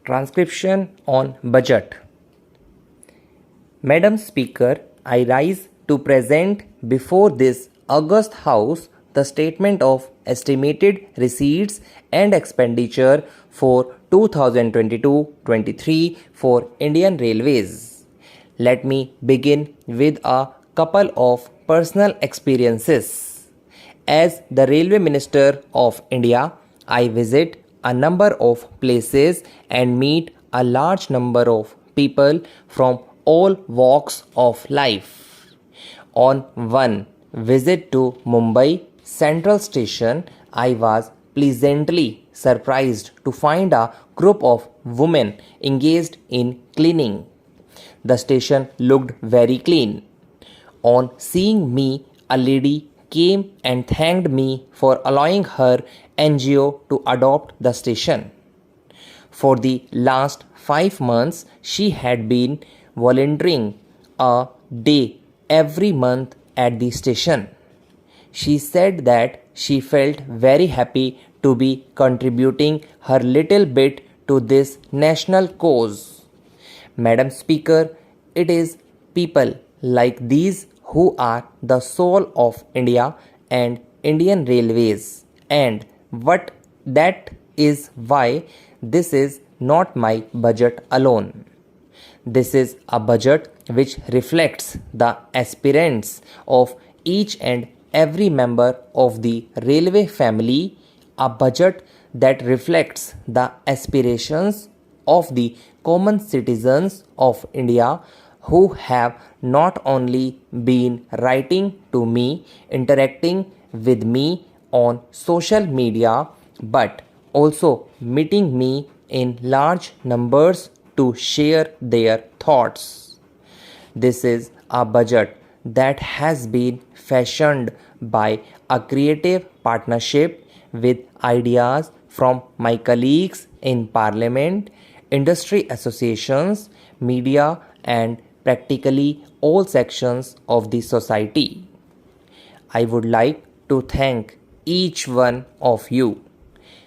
Transcription on budget. Madam Speaker, I rise to present before this august House the statement of estimated receipts and expenditure for 2022-23 for Indian Railways. Let me begin with a couple of personal experiences. As the Railway Minister of India, I visit a number of places and meet a large number of people from all walks of life. On one visit to Mumbai Central Station, I was pleasantly surprised to find a group of women engaged in cleaning. The station looked very clean. On seeing me, a lady came and thanked me for allowing her NGO to adopt the station. For the last 5 months, she had been volunteering a day every month at the station. She said that she felt very happy to be contributing her little bit to this national cause. Madam Speaker, it is people like these who are the soul of India and Indian Railways, and what that is why this is not my budget alone. This is a budget which reflects the aspirants of each and every member of the railway family, a budget that reflects the aspirations of the common citizens of India who have not only been writing to me, interacting with me on social media, but also meeting me in large numbers to share their thoughts. This is a budget that has been fashioned by a creative partnership with ideas from my colleagues in Parliament, industry associations, media, and practically all sections of the society. I would like to thank each one of you.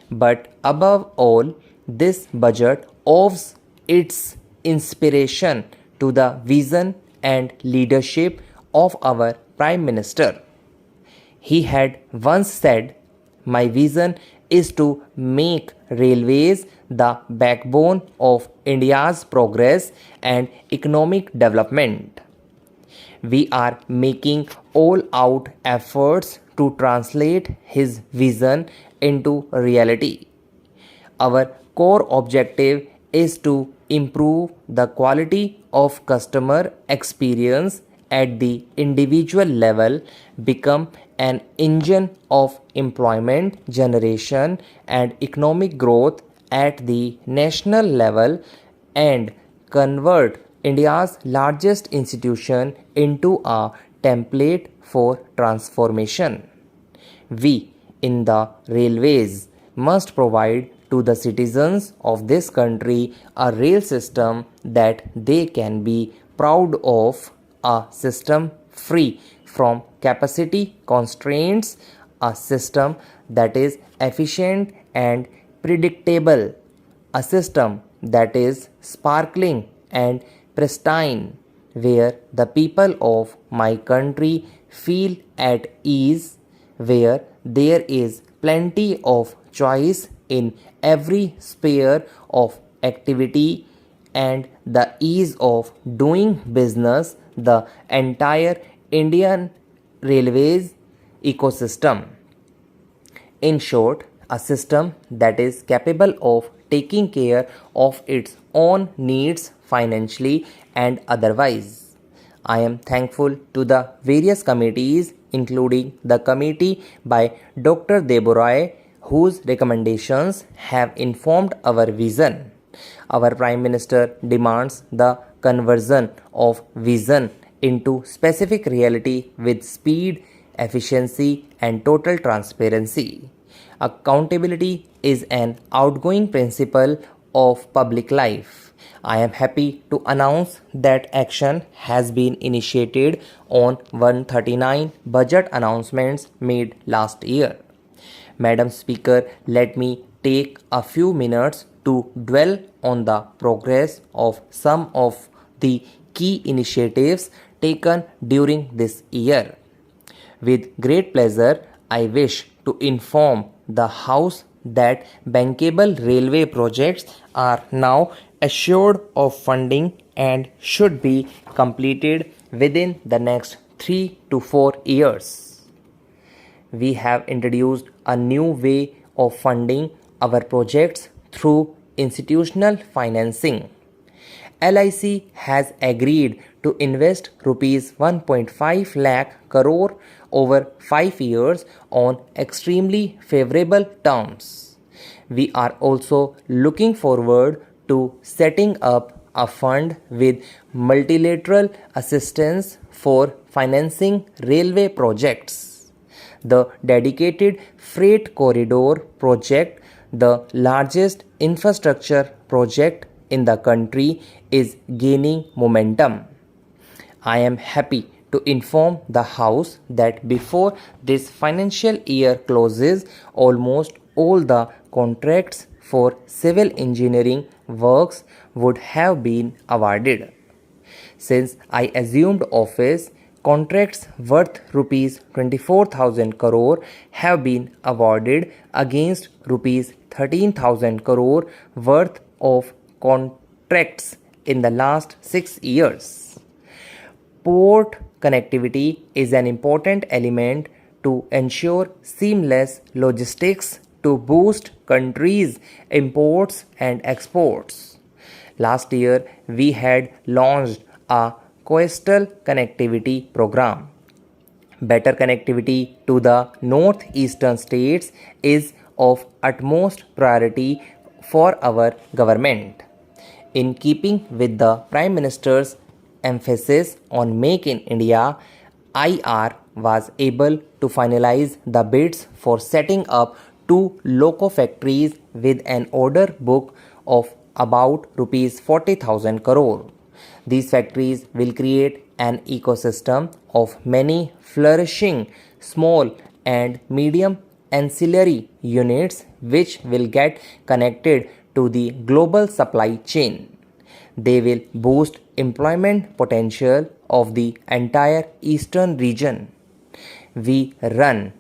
But above all, this budget owes its inspiration to the vision and leadership of our Prime Minister. He had once said, "My vision is to make railways the backbone of India's progress and economic development." We are making all-out efforts to translate his vision into reality. Our core objective is to improve the quality of customer experience at the individual level, become an engine of employment generation and economic growth at the national level, and convert India's largest institution into a template for transformation. We in the railways must provide to the citizens of this country a rail system that they can be proud of, a system free from capacity constraints, a system that is efficient and predictable, a system that is sparkling and pristine, where the people of my country feel at ease, where there is plenty of choice in every sphere of activity, and the ease of doing business the entire Indian Railways ecosystem. In short, a system that is capable of taking care of its own needs financially and otherwise. I am thankful to the various committees, including the committee by Dr. Deborai, whose recommendations have informed our vision. Our Prime Minister demands the conversion of vision into specific reality with speed, efficiency, and total transparency. Accountability is an outgoing principle of public life. I am happy to announce that action has been initiated on 139 budget announcements made last year. Madam Speaker, let me take a few minutes to dwell on the progress of some of the key initiatives taken during this year. With great pleasure, I wish to inform the House that bankable railway projects are now assured of funding and should be completed within the next 3 to 4 years. We have introduced a new way of funding our projects through institutional financing. LIC has agreed to invest rupees 1.5 lakh crore over 5 years on extremely favorable terms. We are also looking forward to setting up a fund with multilateral assistance for financing railway projects. The dedicated freight corridor project, the largest infrastructure project in the country, is gaining momentum. I am happy to inform the House that before this financial year closes, almost all the contracts for civil engineering works would have been awarded. Since I assumed office, contracts worth rupees 24,000 crore have been awarded against rupees 13,000 crore worth of contracts in the last 6 years. Port connectivity is an important element to ensure seamless logistics to boost countries' imports and exports. Last year, we had launched a coastal connectivity program. Better connectivity to the northeastern states is of utmost priority for our government. In keeping with the Prime Minister's emphasis on Make in India, IR was able to finalize the bids for setting up 2 loco factories with an order book of about rupees 40,000 crore. These factories will create an ecosystem of many flourishing small and medium ancillary units which will get connected to the global supply chain. They will boost employment potential of the entire eastern region. We ran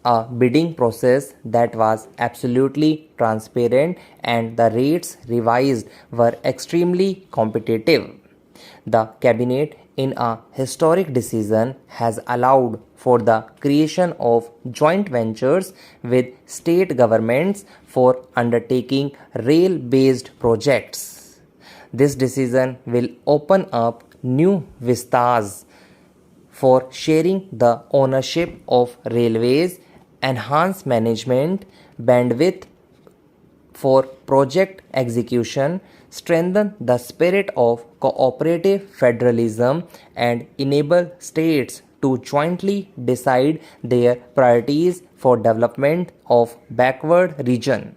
a bidding process that was absolutely transparent and the rates revised were extremely competitive. The Cabinet, in a historic decision, has allowed for the creation of joint ventures with state governments for undertaking rail-based projects. This decision will open up new vistas for sharing the ownership of railways, enhance management bandwidth for project execution, strengthen the spirit of cooperative federalism, and enable states to jointly decide their priorities for development of backward region.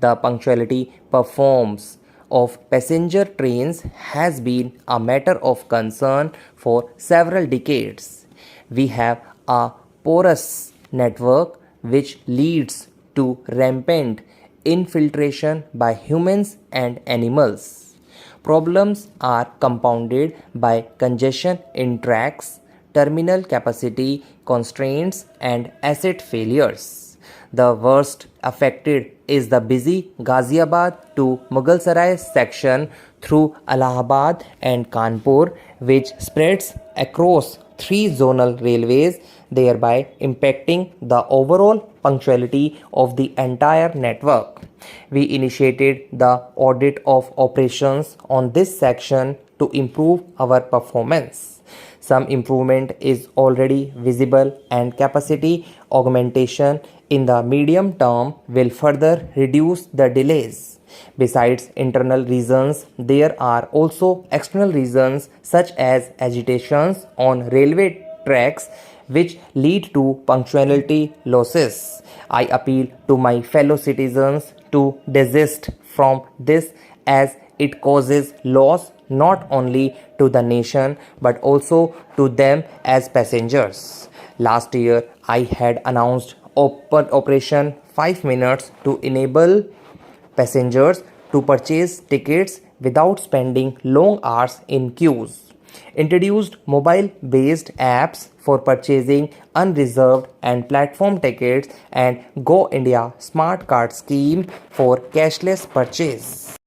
The punctuality performance of passenger trains has been a matter of concern for several decades. We have a porous network which leads to rampant infiltration by humans and animals. Problems are compounded by congestion in tracks, terminal capacity constraints, and asset failures. The worst affected is the busy Ghaziabad to Mughalsarai section through Allahabad and Kanpur, which spreads across 3 zonal railways, thereby impacting the overall punctuality of the entire network. We initiated the audit of operations on this section to improve our performance. Some improvement is already visible, and capacity augmentation in the medium term will further reduce the delays. Besides internal reasons, there are also external reasons such as agitations on railway tracks which lead to punctuality losses. I appeal to my fellow citizens to desist from this as it causes loss not only to the nation but also to them as passengers. Last year, I had announced Operation 5 Minutes to enable passengers to purchase tickets without spending long hours in queues. Introduced mobile-based apps for purchasing unreserved and platform tickets, and Go India Smart Card scheme for cashless purchase.